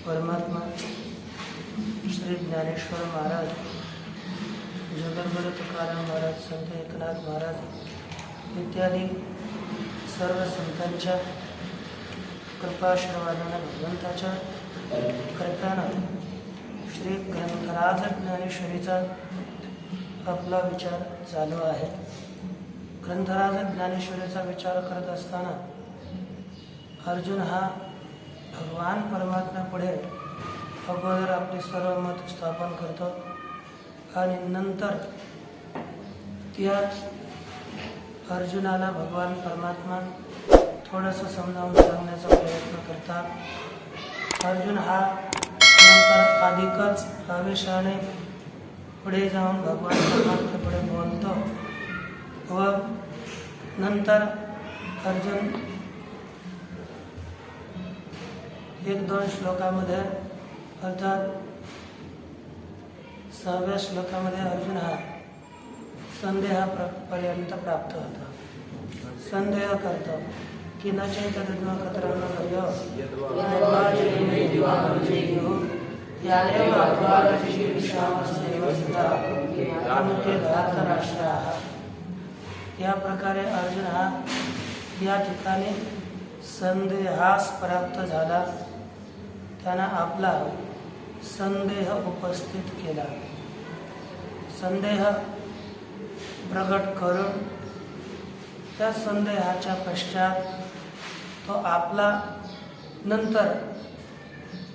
परमात्मा श्री ज्ञानेश्वर महाराज, जगद्गुरु तुकाराम महाराज, संत एकनाथ महाराज इत्यादी सर्व संतांच्या कृपाशीर्वादाने भगवंताच्या कृपेनं श्री ग्रंथराज ज्ञानेश्वरीचा आपला विचार चालू आहे. ग्रंथराज ज्ञानेश्वरीचा विचार करत असताना अर्जुन हा भगवान परमात्म्यापुढे अगोदर आपले सर्व मत स्थापन करतो आणि नंतर त्याच अर्जुनाला भगवान परमात्मा थोडंसं समजावून सांगण्याचा प्रयत्न करतात. अर्जुन हा नंतर अधिकच आवेशाने पुढे जाऊन भगवान परमात्म्यापुढे बोलतो व नंतर अर्जुन 1-2 श्लोकामध्ये अर्थात 6व्या श्लोकामध्ये अर्जुन हा संदेहापर्यंत प्राप्त होतो. संदेह करतो की न चैतन्य कतरांना या प्रकारे अर्जुन हा या ठिकाणी संदेहास प्राप्त झाला. त्यानं आपला संदेह उपस्थित केला. संदेह प्रगट करून त्या संदेहाच्या पश्चात तो आपला नंतर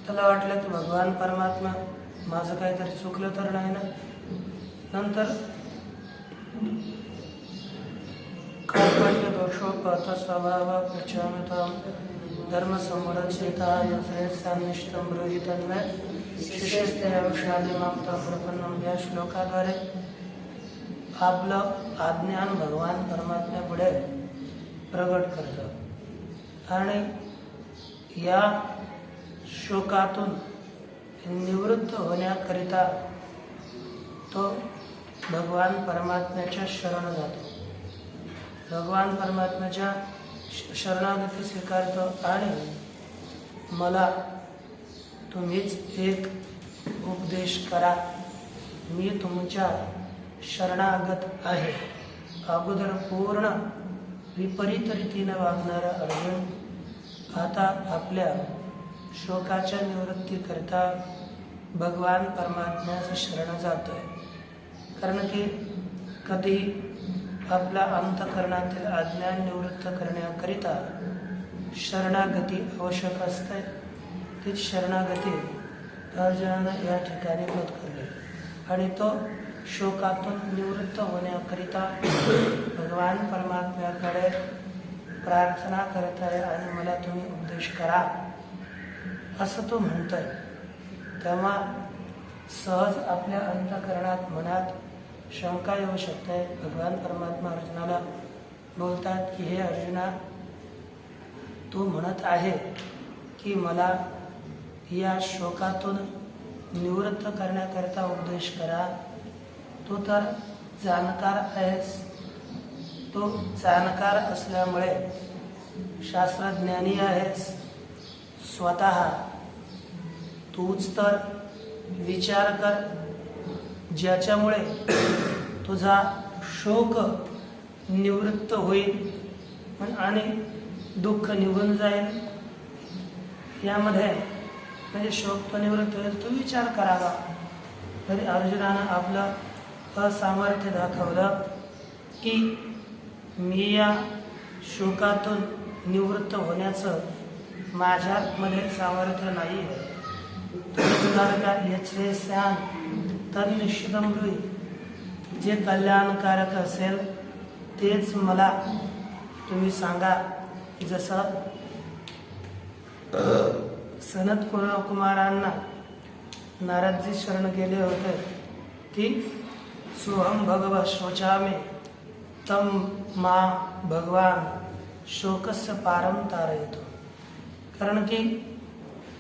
त्याला वाटलं की भगवान परमात्मा माझं काहीतरी चुकलं तर नाही ना. नंतर कर्मण्य दोषोपहत स्वभाव प्रचमितं धर्म संवरक्षिता यथेष्टानिष्टं ब्रूहितन्मे शिष्यस्ते औषादी माप्त प्रपन्नम. या श्लोकाद्वारे आपलं अज्ञान भगवान परमात्म्यापुढे प्रगट करतं आणि या शोकातून निवृत्त होण्याकरिता तो भगवान परमात्म्याच्या शरण जातो. भगवान परमात्म्याच्या शरणागती स्वीकारतो आणि मला तुम्हीच एक उपदेश करा. मी तुमच्या शरणागत आहे. अगोदर पूर्ण विपरीत रीतीने वागणारा अर्जुन आता आपल्या शोकाच्या निवृत्तीकरिता भगवान परमात्म्यास शरण जातोय. कारण की कधी आपला अंतःकरणातील अज्ञान निवृत्त करण्याकरिता शरणागती आवश्यक असते. ती शरणागती अर्जुनानं या ठिकाणी पत्करली आणि तो शोकातून निवृत्त होण्याकरिता भगवान परमात्म्याकडे प्रार्थना करत आहे आणि मला तुम्ही उपदेश करा असं तो म्हणतोय. तेव्हा सहज आपल्या अंतःकरणात मनात शंका येऊ शकते. भगवान परमात्मा अर्जुनाला बोलतात की हे अर्जुना, तू म्हणत आहे की मला या शोकातून निवृत्त करण्याकरिता उपदेश करा. तू तर जाणकार आहेस. तो जाणकार असल्यामुळे शास्त्रज्ञानी आहेस. स्वतः तूच तर विचार कर, ज्याच्यामुळे तुझा शोक निवृत्त होईल आणि दुःख निघून जाईल. यामध्ये म्हणजे शोक तो निवृत्त होईल, तो विचार करावा. तरी अर्जुनानं आपलं असामर्थ्य दाखवलं की मी या शोकातून निवृत्त होण्याचं माझ्यामध्ये सामर्थ्य नाही आहे. यच्छ्रेयस्यान् तन्निश्चितं ब्रूहि. जे कल्याणकारक असेल तेच मला तुम्ही सांगा. जसं सनत कुमारांना नारदजी शरण गेले होते की सोहम भगव शोचामे तम मा भगवान शोकस्य पारम तारयतो. कारण की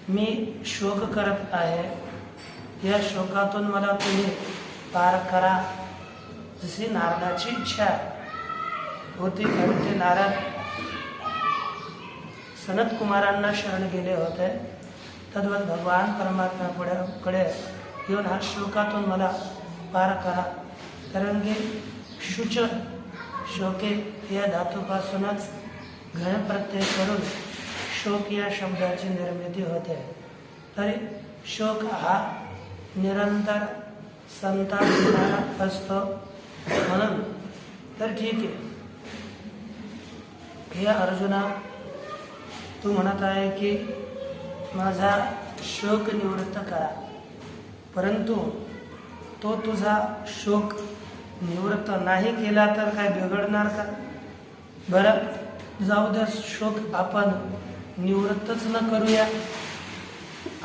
मी शोक करत आहे, या शोकातून मला तुम्ही पार करा. जशी नारदाची इच्छा होती कारण ते नारद सनत कुमारांना शरण गेले होते. तद्वत भगवान परमात्म्याकडे येऊन हा शोकातून मला पार करा. कारण की शुच शोके या धातूपासूनच घन प्रत्यय करून शोक या शब्दाची निर्मिती होते. तरी शोक हा निरंतर संताप देणारा असतो. म्हणून तर ठीक आहे, हे अर्जुना, तू म्हणत आहे की माझा शोक निवृत्त करा, परंतु तो तुझा शोक निवृत्त नाही केला तर काय बिघडणार का? बरं, जाऊ द्या, शोक आपण निवृत्तच न करूया.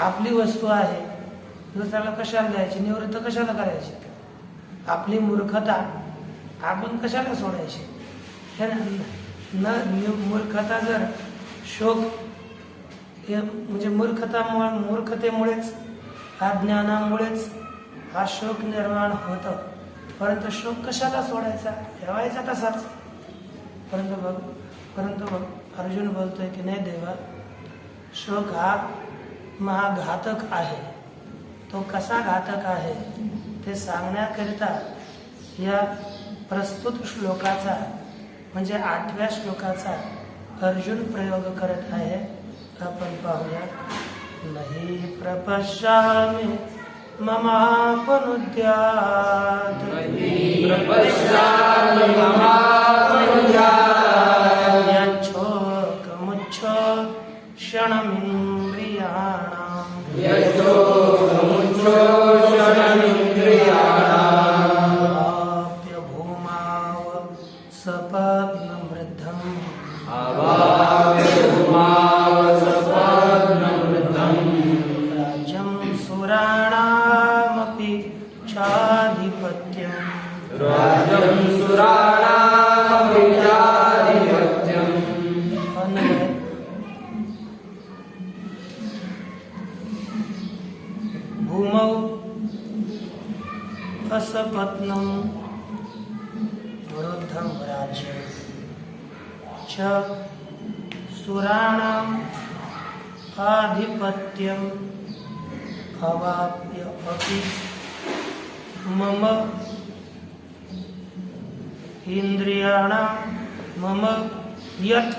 आपली वस्तू आहे, दुसऱ्याला कशाला द्यायची, निवृत्त कशाला करायची? आपली मूर्खता आपण कशाला सोडायची? हे मूर्खता जर शोक म्हणजे मूर्खतेमुळेच अज्ञानामुळेच हा शोक निर्माण होतो. परंतु शोक कशाला सोडायचा, ठेवायचा तसाच. परंतु अर्जुन बोलतोय की नाही देवा, शोक हा महाघातक आहे. तो कसा घातक आहे ते सांगण्याकरिता या प्रस्तुत श्लोकाचा म्हणजे 8व्या श्लोकाचा अर्जुन प्रयोग करत आहे. आपण पाहूया. नहि प्रपश्यामि ममापनुद्यात् आप्य भूमाव सपत्नमृद्धम् राज्यं सुराणामपि चाधिपत्यम् भूमौ असपत्नं वृद्धं राज्यं च सुराणाम् आधिपत्यम् अवाप्य अपि मम इंद्रियाणां मम यत्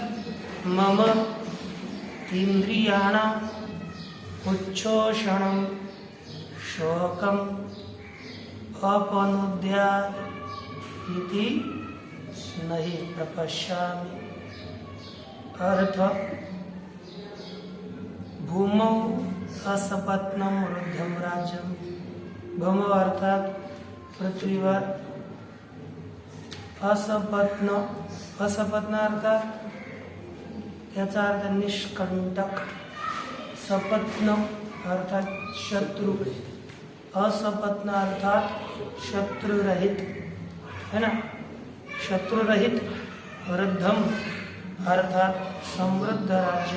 मम इंद्रियाणाम् उच्छोषणं शोकम् अपनुद्यात् इति नहि प्रपश्यामि। अर्थ भूमौ असपत्नं वृद्धं राज्यम। भूम अर्थात पृथ्वीवर असपत्न अर्थात याचा अर्थ निष्कंटक, सपत्न अर्थात शत्रु, असपत्न अर्थात शत्रुरहित है ना, शत्रुरहित, वृद्धम अर्थात समृद्ध राज्य,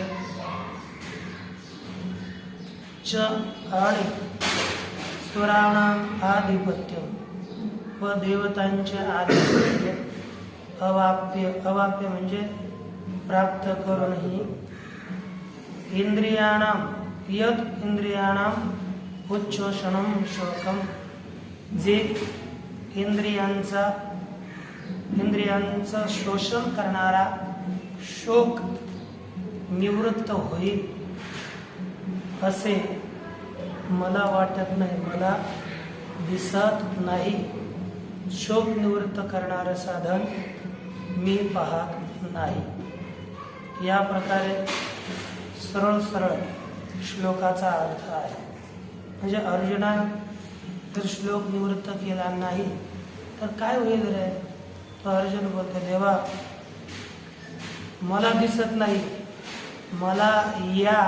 च आणि सुराणाम आधिपत्य व देवतांचे आधिपत्य, अवाप्य, अवाप्य म्हणजे प्राप्त करूनही, इंद्रियाणाम यद इंद्रियाणाम उच्छोषणम शोकम, जे इंद्रियांचा शोषण करणारा शोक निवृत्त होईल असे मला वाटत नाही, मला दिसत नाही। शोक निवृत्त करणारे साधन मी पाहत नाही। या प्रकारे सरळ सरळ श्लोकाचा अर्थ आहे। म्हणजे अर्जुना जर श्लोक निवृत्त केला नाही तर काय होईल रे? तो अर्जुन बोलतो, देवा मला दिसत नाही, मला या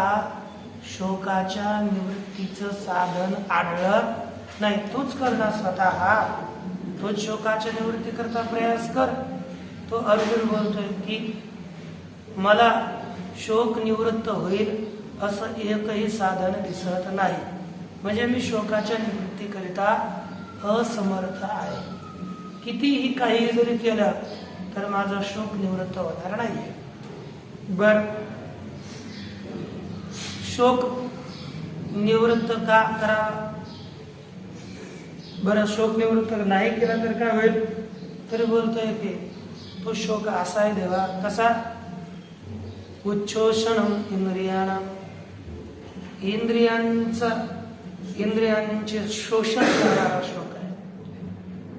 शोकाच्या निवृत्तीचं साधन आढळत नाही, तूच कर ना स्वतः, तोच शोकाच्या निवृत्ती करता प्रयास कर। तो अर्जुन बोलतोय की मला शोक निवृत्त होईल असं एकही साधन दिसत नाही, म्हणजे मी शोकाच्या निवृत्तीकरिता असमर्थ आहे। कितीही काही जरी केलं तर माझा शोक निवृत्त होणार नाही। बर, शोक निवृत्त का करावा? बरं, शोक निवृत्त नाही केला तर काय होईल? तरी बोलतोय की तो शोक असा आहे देवा, कसा? उच्छोषणम इंद्रियाणाम, इंद्रियांचे शोषण करणारा शोक आहे।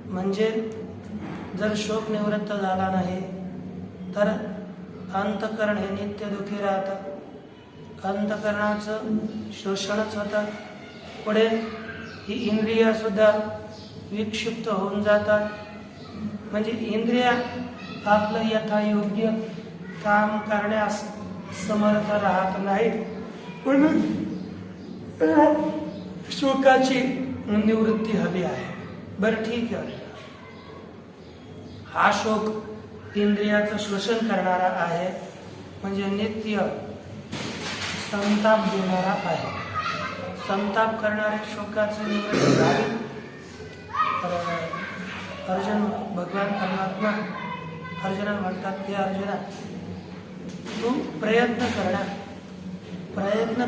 म्हणजे जर शोक निवृत्त झाला नाही तर अंतःकरण हे नित्य दुःखी राहतं, अंतःकरणाचं शोषणच होतं। पुढे ही इंद्रिय सुद्धा विक्षिप्त होऊन जातात, म्हणजे इंद्रिय आपलं यथायोग्य काम करण्यास समर्थ राहत नाही, म्हणून शोकाची निवृत्ती हवी आहे। बरं ठीक आहे, हा शोक इंद्रियाचं शोषण करणारा आहे, म्हणजे नित्य संताप देणारा आहे। संताप करणाऱ्या शोकाची निवृत्ती झाली तर अर्जुन भगवान परमात्मा अर्जुनाला म्हणतात की अर्जुना तू प्रयत्न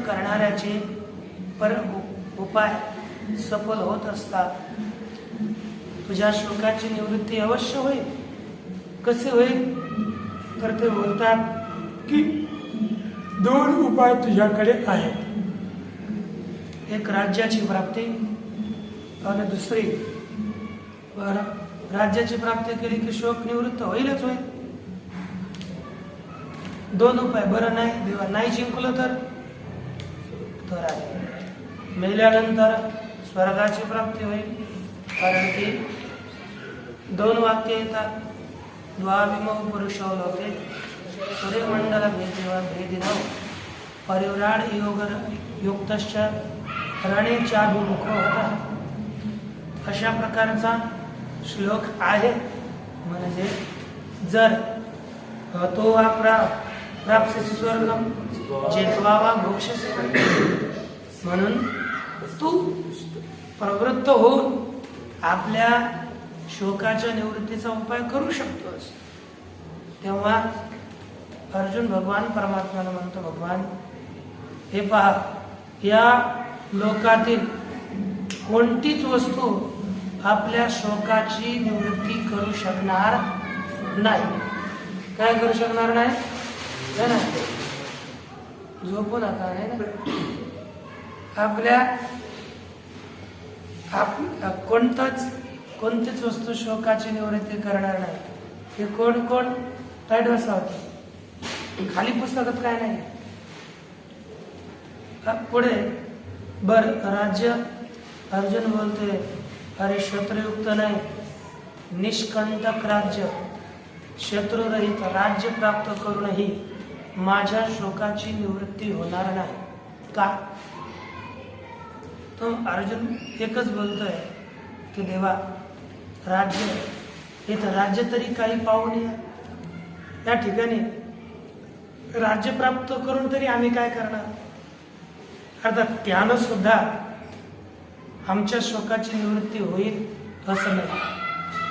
करणाऱ्याचे उपाय सफल होत असतात। तुझ्या शोकाची निवृत्ती अवश्य होईल। कसे होईल? तर ते बोलतात की दोन उपाय तुझ्याकडे आहेत, एक राज्याची प्राप्ती आणि दुसरी, राज्याची प्राप्ती केली की शोक निवृत्त होईलच होईल। दोन उपाय, बरं नाही देवा नाही जिंकलो तर मेल्यानंतर स्वर्गाची प्राप्ती होईल, कारण की दोन वाक्य येतात, द्वाविमौ पुरुषो लोके सूर्यमंडल भेदिनौ परिव्राड युक्तश्च रणेचाभिमुखो होता। अशा प्रकारचा श्लोक आहे। म्हणजे जर तो वा प्राप्स्यसि स्वर्गम जेत्वा वा भोक्ष्यसि, म्हणून तू प्रवृत्त होऊन आपल्या शोकाच्या निवृत्तीचा उपाय करू शकतोस। तेव्हा अर्जुन भगवान परमात्म्याला म्हणतो, भगवान हे पहा, या लोकातील कोणतीच वस्तू आपल्या शोकाची निवृत्ती करू शकणार नाही. काय करू शकणार नाही? है ना? झोपू नका, नाही ना? आपल्या कोणतीच वस्तू शोकाची निवृत्ती करणार नाही. हे कोण कोण टाईट बसा होते. खाली पुस्तकात काय नाही. पुढे बर राज्य. अर्जुन बोलते, अरे शत्रुयुक्त नाही, निष्कंटक राज्य, शत्रुरहित राज्य प्राप्त करूनही माझ्या शोकाची निवृत्ती होणार नाही. का? तो अर्जुन एकच बोलतोय की देवा, राज्य इथं राज्य तरी काही पाहून या ठिकाणी राज्य प्राप्त करून तरी आम्ही काय करणार? अर्थात त्यानं सुद्धा आमच्या शोकाची निवृत्ती होईल असं नाही.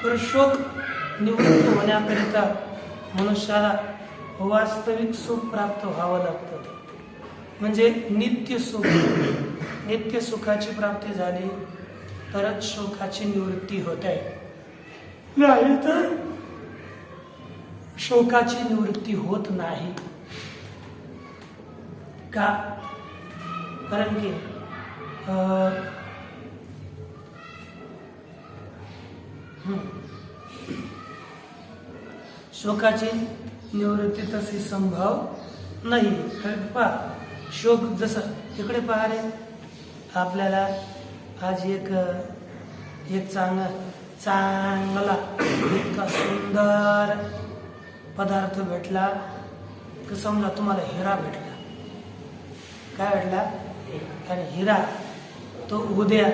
पण शोक निवृत्त होण्याकरिता मनुष्याला वास्तविक सुख प्राप्त व्हावं लागतं. म्हणजे नित्य सुख. नित्य सुखाची प्राप्ती झाली तरच शोकाची निवृत्ती होते. नाही तर शोकाची निवृत्ती होत नाही. का? कारण की शोकाची निवृत्ती तशी संभव नाही. पहा, शोक जसं इकडे पहा रे, आपल्याला आज एक चांगला इतका सुंदर पदार्थ भेटला की समजा तुम्हाला हिरा भेटला. काय भेटला? आणि हिरा तो उद्या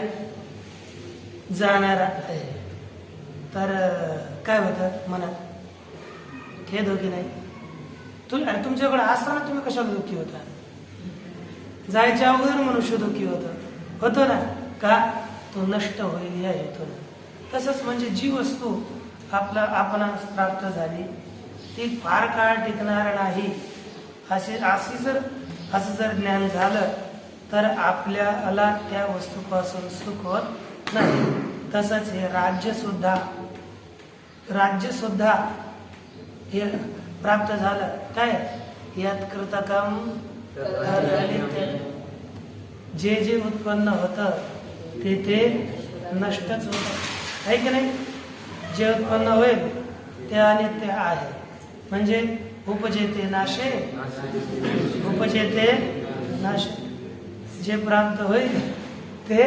जाणारा आहे. तर काय होतं मनात? खेद हो की नाही? तुमच्याकडे असताना तुम्ही कशाला दुःखी होता? जायच्या अगोदर मनुष्य दुःखी होतो ना? का? तो नष्ट होईल या हेतून. तसंच म्हणजे जी वस्तू आपणास प्राप्त झाली ती फार काळ टिकणार नाही असं जर ज्ञान झालं तर आपल्याला त्या वस्तूपासून सुख होत नाही. तसंच हे राज्य सुद्धा हे प्राप्त झालं. काय? यात कृतकम जे उत्पन्न होतं ते नष्टच होतं. आहे की नाही? जे उत्पन्न होईल ते अनित्य आहे. म्हणजे उपजेते नाशे. जे प्राप्त होईल ते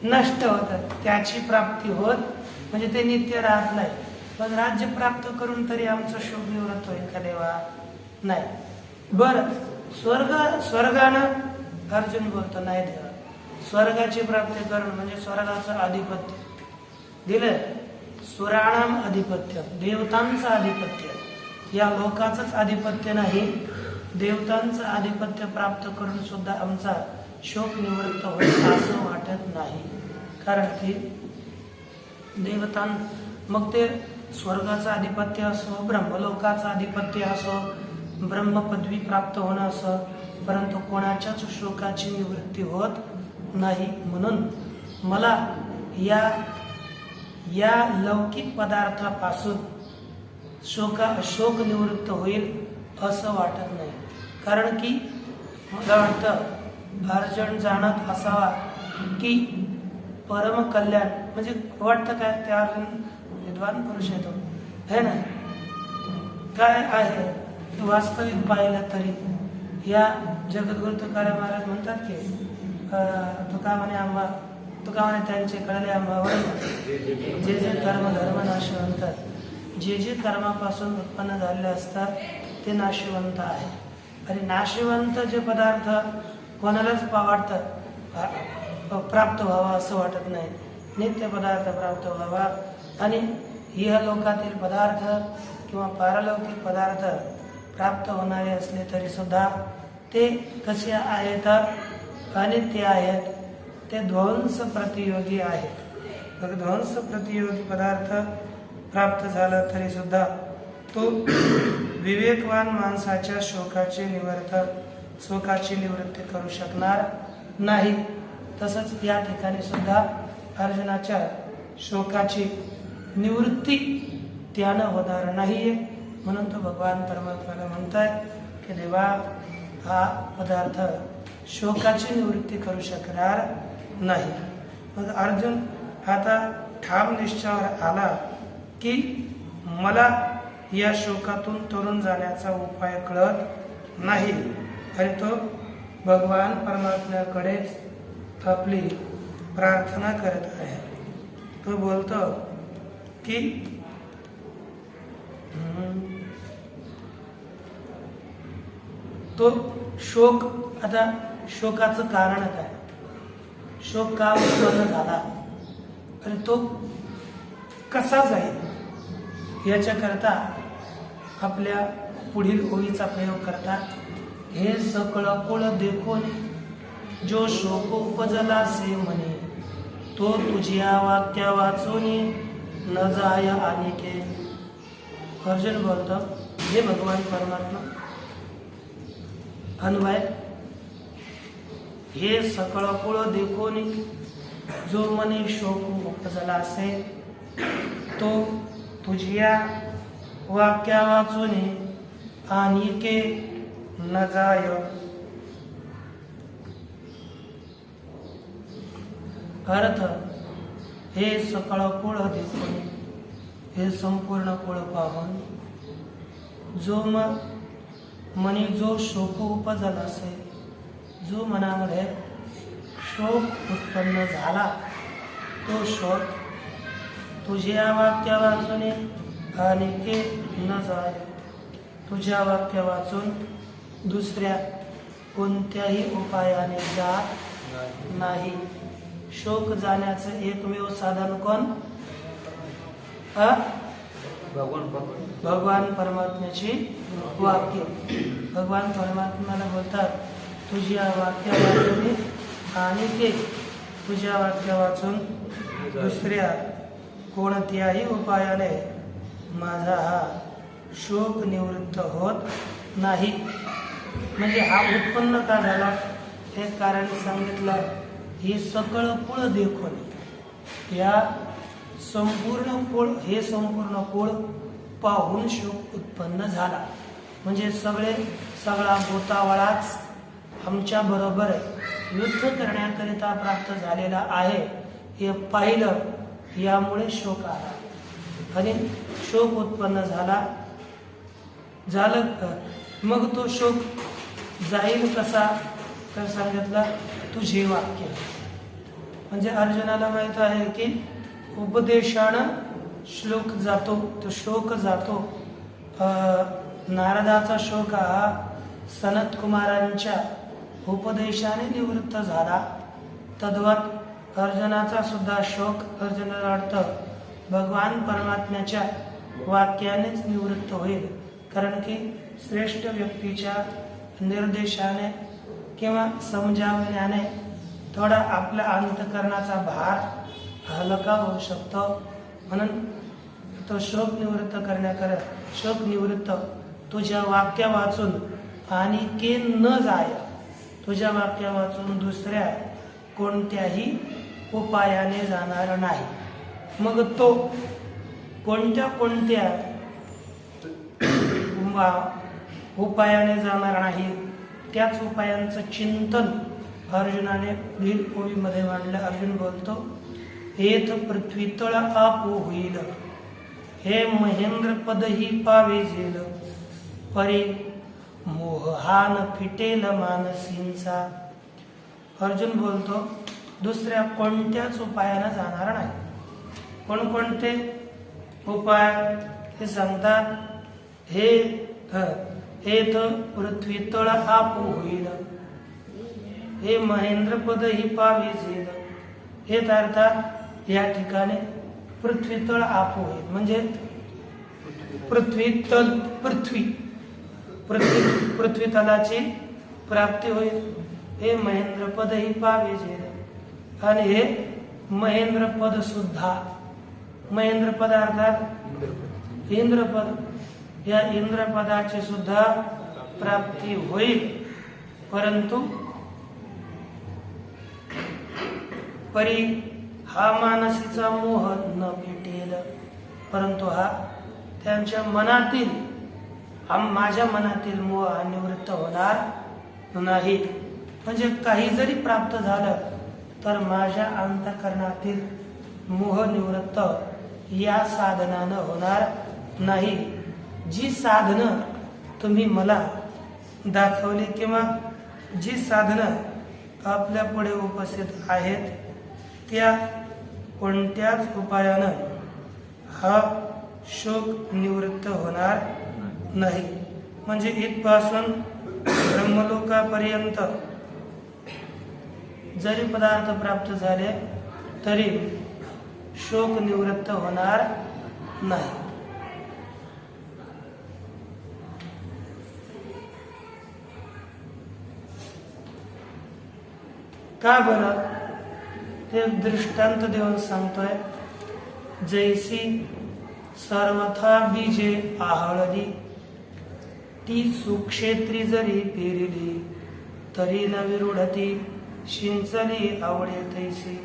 नष्ट होतं. त्याची प्राप्ती होत म्हणजे ते नित्य राहत नाही. पण राज्य प्राप्त करून तरी आमचं शोक निवृत्त होईल का देवा? नाही. बरं, स्वर्गानं अर्जुन बोलतो, नाही देवा, स्वर्गाची प्राप्ती करून म्हणजे स्वर्गाचं आधिपत्य दिलं. सुराणाम आधिपत्य, देवतांचं आधिपत्य, या लोकाचंच आधिपत्य नाही, देवतांचं आधिपत्य प्राप्त करून सुद्धा आमचा शोक निवृत्त होईल असं वाटत नाही. कारण की मग ते स्वर्गाचं आधिपत्य असो, ब्रह्मलोकाचं आधिपत्य असो, ब्रह्मपदवी प्राप्त होणं असो, परंतु कोणाच्याच शोकाची निवृत्ती होत नाही. म्हणून मला या लौकिक पदार्थापासून शोक निवृत्त होईल असं वाटत नाही. कारण की मला वाटतं अर्जुन जाणत असावा की परम कल्याण म्हणजे वाटतं काय? त्या अर्जुन विद्वान पुरुष येतो है ना? काय आहे वास्तविक पाहिलं तरी या जगद्गुरु तुकाराम महाराज म्हणतात की तुका म्हणे त्यांचे कळले आंबावर जे कर्म धर्म नाशवंत, जे कर्मापासून उत्पन्न झालेले असतात ते नाशवंत आहे. आणि नाशवंत जे पदार्थ कोणालाच वाटतं प्राप्त व्हावा असं वाटत नाही. नित्य पदार्थ प्राप्त व्हावा. आणि इहलोकातील पदार्थ किंवा पारलौकिक पदार्थ प्राप्त होणारे असले तरी सुद्धा ते कसे आहेत? अनित्य आहेत. ते ध्वंस प्रतियोगी आहेत. तर ध्वंस प्रतियोगी पदार्थ प्राप्त झाला तरी सुद्धा तो विवेकवान माणसाच्या शोकाची निवृत्ती करू शकणार नाही. तसंच या ठिकाणी सुद्धा अर्जुनाच्या शोकाची निवृत्ती त्यानं होणार नाहीये, म्हणून तो भगवान परमात्म्याला म्हणताय की देवा, हा पदार्थ शोकाची निवृत्ती करू शकणार नाही. मग अर्जुन आता ठाम निश्चयावर आला की मला या शोकातून तरुण जाण्याचा उपाय कळत नाही, आणि तो भगवान परमात्म्याकडेच आपली प्रार्थना करत आहे. तो बोलतो की तो शोक, आता शोकाचं कारण काय, शोक का उत्पन्न झाला आणि तो कसा जाईल याच्याकरता आपल्या पुढील ओळीचा प्रयोग करतात. हे सकळ कुळ देखून जो शोक उपजला से म्हणे, तो तुझ्या वाक्या वाचून न जाय अनिके. अर्जुन बोलतो, हे भगवान परमात्मा, अन्वय, हे सकळ कुळ देखून जो मने शोक उपजला असे, तो तुझ्या वाक्या वाचून अनिके न जाय. अर्थ, हे सकळ कुळ देखून, हे संपूर्ण कुळ पाहून, जो मनी जो शोक उपजला असे, जो मनामध्ये शोक उत्पन्न झाला, तो शोक तुझ्या वाक्या वाचून अनिके न जाय. तुझ्या वाक्य वाचून दुसऱ्या कोणत्याही उपायाने जात नाही. शोक जाण्याचं एकमेव साधन कोण? भगवान परमात्म्याची वाक्य. भगवान परमात्म्याला बोलतात, तुझ्या वाक्य वाचून अनिके, तुझ्या वाक्य वाचून दुसऱ्या कोणत्याही उपायाने माझा हा शोक निवृत्त होत नाही. म्हणजे हा उत्पन्न का झाला हे कारण सांगितलं. हे सकळ कुळ देखून, या संपूर्ण कुळ, हे संपूर्ण कुळ पाहून शोक उत्पन्न झाला. म्हणजे सगळा गोतावळाच आमच्या बरोबर युद्ध करण्याकरिता प्राप्त झालेला आहे हे पाहिलं, यामुळे शोक आला आणि शोक उत्पन्न झालं. मग तो शोक जाईल कसा, तर सांगितलं तुझे वाक्य. म्हणजे अर्जुनाला माहित आहे की उपदेशानं श्लोक जातो, तो शोक जातो. नारदाचा शोक हा सनत कुमारांच्या उपदेशाने निवृत्त झाला. तद्वत अर्जुनाचा सुद्धा शोक, अर्जुनाला वाटतं भगवान परमात्म्याच्या वाक्यानेच निवृत्त होईल. कारण की श्रेष्ठ व्यक्तीच्या निर्देशाने किंवा समजावण्याने थोडा आपल्या अंतकरणाचा भार हलका होऊ शकतो. म्हणून तो शोक निवृत्त करण्याकरता, शोक निवृत्त तुझ्या वाक्य वाचून आणि के न जाय, तुझ्या वाक्य वाचून दुसऱ्या कोणत्याही उपायाने जाणार नाही. मग तो कोणत्या उपायाने जाणार नाही, त्याच उपायांचं चिंतन अर्जुनाने पुढील ओळीमध्ये मांडलं. अर्जुन बोलतो, हेत पृथ्वी तळ आपो होईल, हे महेंद्र पदही पावे जेल, परी मोहान फिटेल मानसींचा. अर्जुन बोलतो, दुसऱ्या कोणत्याच उपायानं जाणार नाही. कोणकोणते उपाय हे सांगतात. हे पृथ्वी तळ आपो होईल, हे महेंद्र पद ही पावे जेल. हे अर्थात या ठिकाणी पृथ्वी तळ आपो होईल म्हणजे पृथ्वी तलाची प्राप्ती होईल. हे महेंद्र पद ही पावे जेल, आणि हे महेंद्र पद सुद्धा, महेंद्र पद अर्थात इंद्रपद, या इंद्रपदाची सुद्धा प्राप्ती होईल. परंतु परी हा मानसीचा मोह न पेटेल, परंतु हा त्यांच्या मनातील माझ्या मनातील मोह हा निवृत्त होणार नाही. म्हणजे काही जरी प्राप्त झालं तर माझ्या अंतःकरणातील मोह निवृत्त या साधनानं होणार नाही. जी साधनं तुम्ही मला दाखवली किंवा जी साधनं आपल्या पुढे उपस्थित आहेत त्या कोणत्याच उपायानं हा शोक निवृत्त होणार नाही. म्हणजे इथपासून ब्रह्मलोकापर्यंत जरी पदार्थ प्राप्त झाले तरी शोक निवृत्त होणार नाही. का बरं ते दृष्टांत देऊन सांगतोय. जैसी सर्वथा बीजे आहळली, ती सुक्षेत्री जरी पेरिली, तरी न विरुढती शिंचली आवडे तैसी.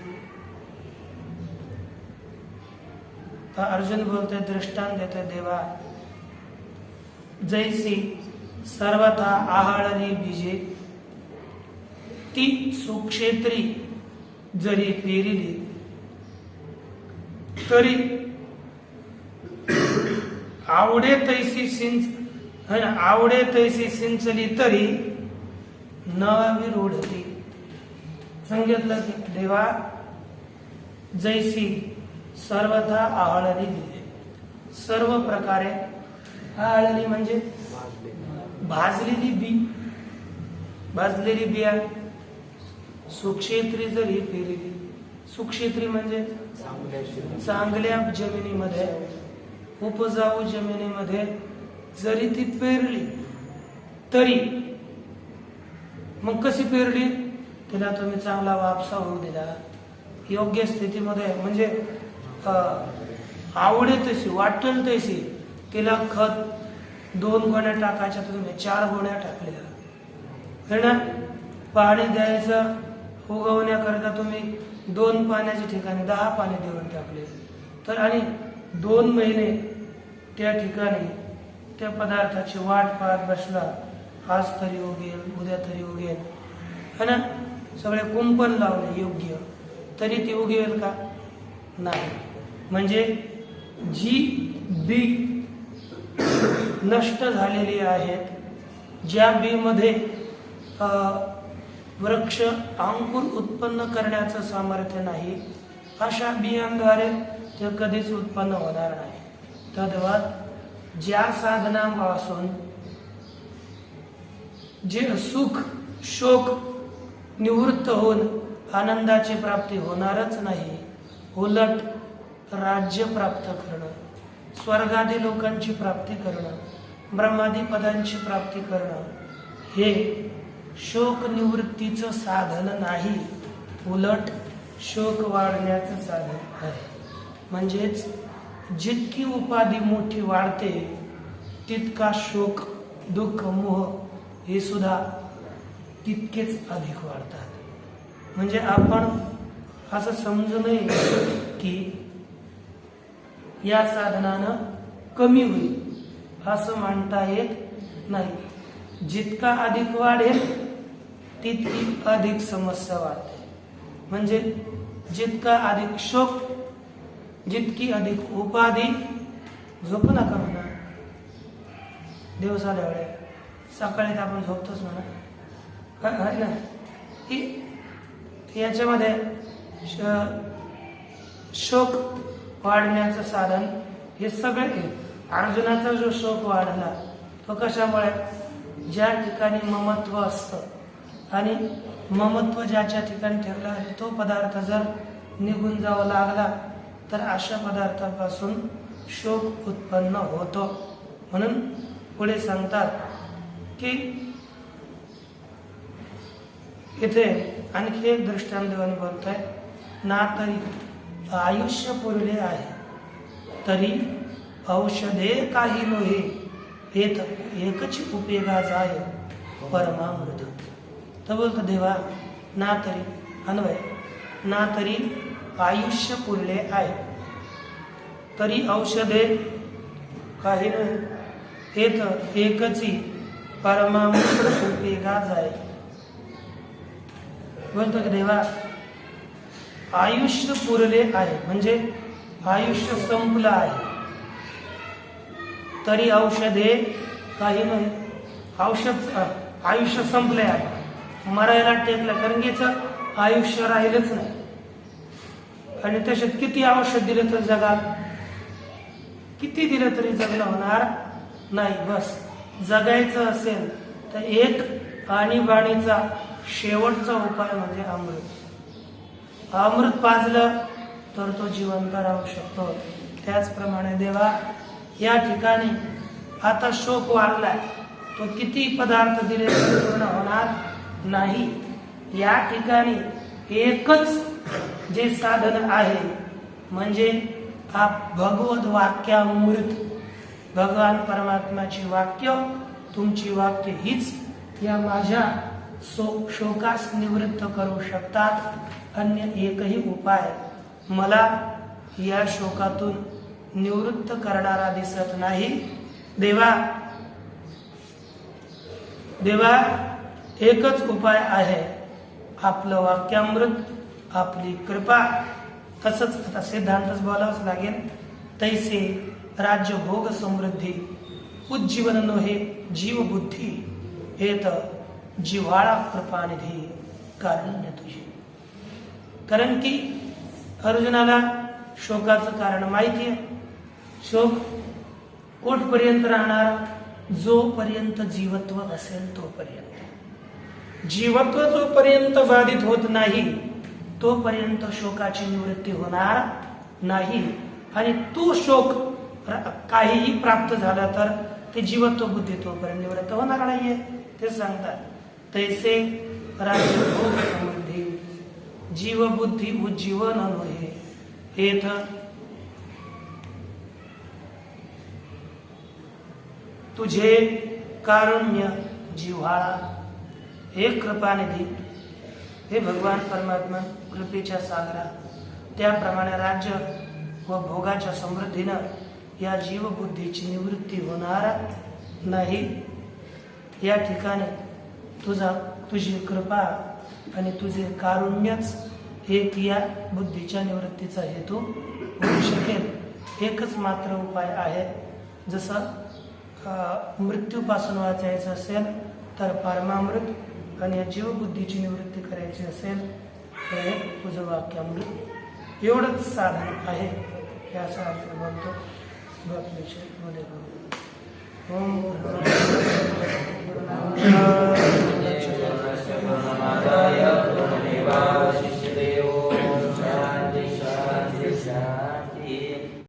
अर्जुन बोलतोय, दृष्टांत देतोय देवा. जैसी सर्वथा आहळली बीजे, ती सुक्षेत्री जरी पेरिली तरी आवडे तैसी सिंचली तरी न विरुढती. सांगितलं की देवा, जैसी सर्वथा आहळली बीजे, सर्व प्रकारे आहळली म्हणजे भाजलेली बी, भाजलेली बिया सुक्षेत्री जरी पेरली. सुक्षेत्री म्हणजे चांगल्या जमिनीमध्ये, उपजाऊ जमिनीमध्ये जरी ती पेरली तरी, मग कशी पेरली, तिला तुम्ही चांगला वापसा होऊ दिला, योग्य स्थितीमध्ये, म्हणजे आवडे तशी वाटेल तशी तिला खत 2 गोण्या टाकायच्या, तुम्ही 4 गोण्या टाकल्या है ना. पाणी द्यायचं उगवण्याकरता तुम्ही 2 पाण्याच्या ठिकाणी 10 पाणी देऊन टाकले तर, आणि 2 महिने त्या ठिकाणी त्या पदार्थाची वाट पाहत बसला, आज तरी उगेल, उद्या तरी उगेल है ना. सगळे कुंपण लावले योग्य, तरी ती उगेल का? नाही. म्हणजे जी बी नष्ट झालेली आहेत, ज्या बी मध्ये वृक्ष अंकुर उत्पन्न करण्याचं सामर्थ्य नाही, अशा बियांद्वारे ते कधीच उत्पन्न होणार नाही. तद्वत ज्या साधनांपासून जे सुख शोक निवृत्त होऊन आनंदाची प्राप्ती होणारच नाही, उलट राज्य प्राप्त करणं, स्वर्गादी लोकांची प्राप्ती करणं, ब्रह्मादी पदांची प्राप्ती करणं हे शोक निवृत्तीचं साधन नाही, उलट शोक वाढण्याचं साधन आहे. म्हणजेच जितकी उपाधी मोठी वाढते तितका शोक दुःख मोह हे सुद्धा तितकेच अधिक वाढतात. म्हणजे आपण असं समजू नये की या साधनानं कमी होईल असं म्हणता येत नाही. जितका अधिक वाढेल तितकी अधिक समस्या वाढते. म्हणजे जितका अधिक शोक, जितकी अधिक उपाधी. झोपू नका म्हणा दिवसाला वेळे, सकाळी आपण झोपतोच म्हणा है ना. याच्यामध्ये शोक वाढण्याचं साधन हे सगळे. अर्जुनाचा जो शोक वाढला तो कशामुळे, ज्या ठिकाणी ममत्व असतं आणि ममत्व ज्याच्या ठिकाणी ठेवलं आहे तो पदार्थ जर निघून जावं लागला तर अशा पदार्थापासून शोक उत्पन्न होतो. म्हणून पुढे सांगतात की इथे आणखी एक दृष्टांत देऊन बोलतोय. ना तरी आयुष्य पुरले आहे, तरी औषधे काही लोहे, एकच उपयोगा जाय परमामृत. तर बोलतो देवा, ना तरी अन्वय, ना तरी आयुष्य पुरले आहे. तरी औषधे काही नाही, हेत एकची परमामृत उपयोगा जाय. बोलतो की देवा, आयुष्य पुरले आहे म्हणजे आयुष्य संपलं आहे, तरी औषधे काही नाही. आयुष्य संपले आहे, मरायला टेकलं, कारण की याचं आयुष्य राहिलंच नाही. आणि तशात किती औषध दिलं तर जगाल, किती दिलं तरी जगणं होणार नाही. बस जगायचं असेल तर एक आणीबाणीचा शेवटचा उपाय म्हणजे अमृत. अमृत पाजलं तर तो जिवंत राहू शकतो. त्याचप्रमाणे देवा, या ठिकाणी आता शोक वाढलाय, तो किती पदार्थ दिले तरी पूर्ण होणार नाही. या ठिकाणी एकच जे साधन आहे म्हणजे हा भगवत वाक्यामृत, भगवान परमात्म्याची वाक्य, तुमची वाक्य हीच या माझ्या शोकास निवृत्त करू शकतात. अन्य एकही उपाय मला या शोकातून निवृत्त करणारा दिसत नाही. देवा, एकच उपाय आहे, आपलं वाक्यामृत, आपली कृपा. तसंच आता सिद्धांतच बोलावंच लागेल. तैसे राज्य भोग समृद्धी उज्जीवन नोहे जीव बुद्धी, हेत जिव्हाळा कृपानिधी कारुण्य तुझे. कारण की अर्जुनाला शोकाचं कारण माहिती आहे. शोक कोठपर्यंत राहणार, जोपर्यंत जीवत्व असेल तोपर्यंत. जीवत्व जोपर्यंत बाधित होत नाही तोपर्यंत शोकाची निवृत्ती होणार नाही. आणि तो शोक काहीही प्राप्त झाला तर ते जीवत्व बुद्धी तोपर्यंत निवृत्त होणार नाहीये. ते सांगतात, तैसे राज्य भोग समृद्धी जीव बुद्धी उज्जीवन नोहे, हेत तुझे कारुण्य जिव्हाळा. हे कृपानिधी, हे भगवान परमात्मा कृपेच्या सागरा, त्याप्रमाणे राज्य व भोगाच्या समृद्धीनं या जीवबुद्धीची निवृत्ती होणार नाही. या ठिकाणी तुझी कृपा आणि तुझे कारुण्यच एक या बुद्धीच्या निवृत्तीचा हेतू होऊ शकेल. एकच मात्र उपाय आहे. जसं मृत्यूपासून वाचायचं असेल तर परमामृत, आणि या जीवबुद्धीची निवृत्ती करायची असेल तर तुझं वाक्यामृत. एवढंच साधन आहे. हे असं आपण बोलतो. ओम